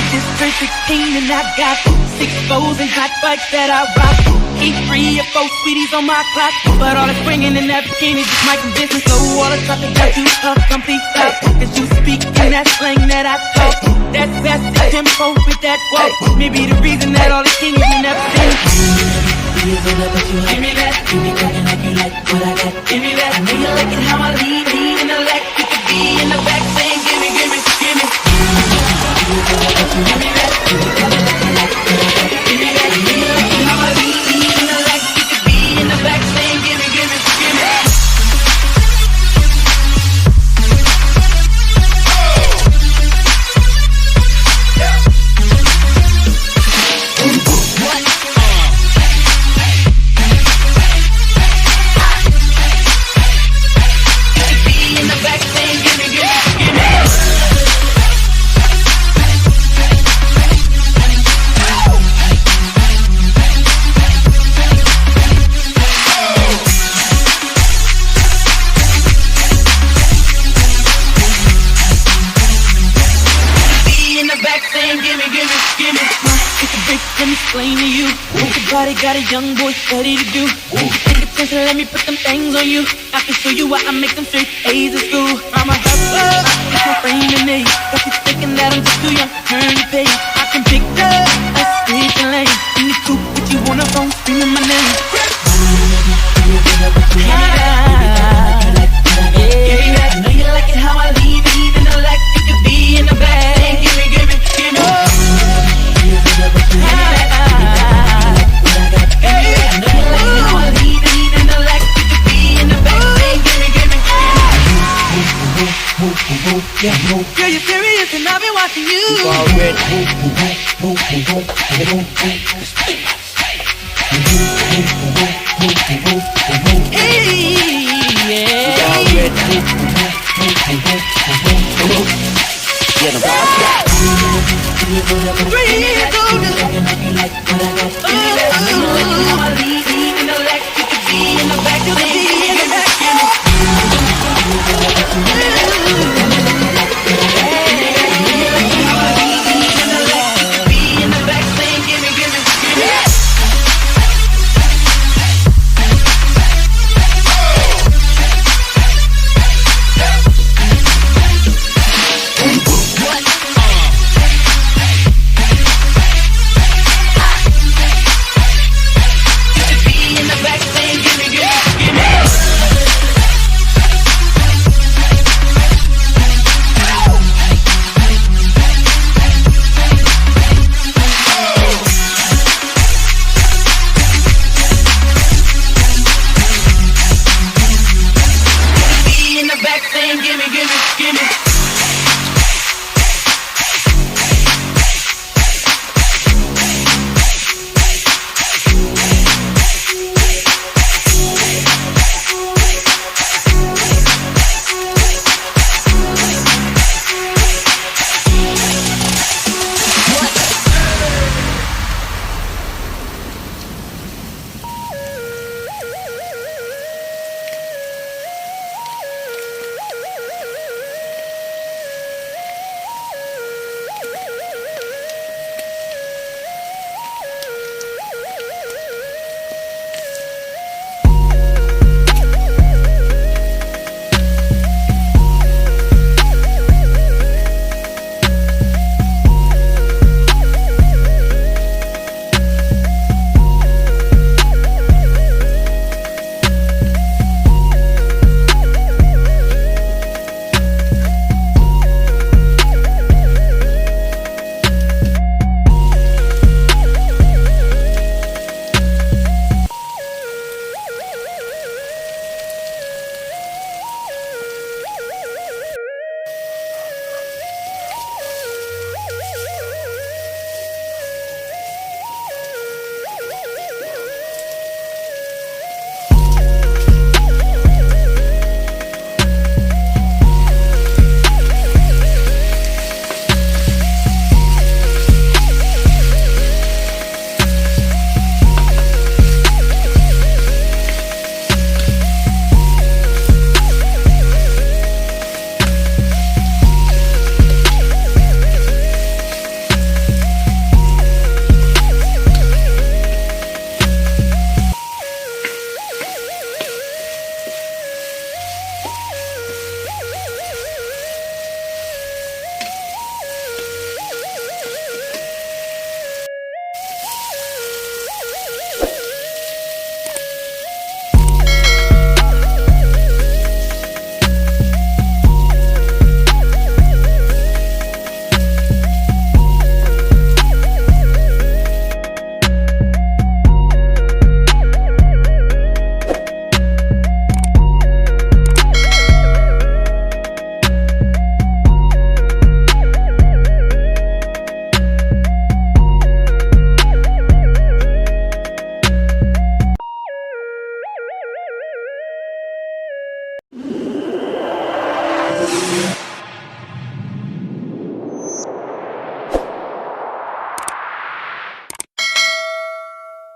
This is 16 and I got 6 foes and hot bikes that I rock. Eat 3 or 4 sweeties on my clock, but all that's bringing in that bikini just my business. So all the stuff that got you up, complete stop. Cause you speak in that slang that I talk. That's the tempo with that walk. Maybe the reason that all the kings you never seen. Give me that. You be talking like you like what I got. Give me that. I know you like it how I lead in the left. You could be in the back saying give me. Give me that. You be talking like you like what I got. Give me that. I know you like it how I lead in the left. You could be in the back saying give me. Explain to you what your body got a young boy ready to do. Take attention, let me put them things on you. I can show you why I make them straight A's in school. I'm a hustler, it's my frame and me. Got you thinking that I'm just too young, turn the page. I can pick up a street and lane. In the coupe, but you on the phone screaming my name. I know you like it how I leave in the like you could be in the back. Give me. Girl, you're serious and I've been watching you. You already. Hey, yeah.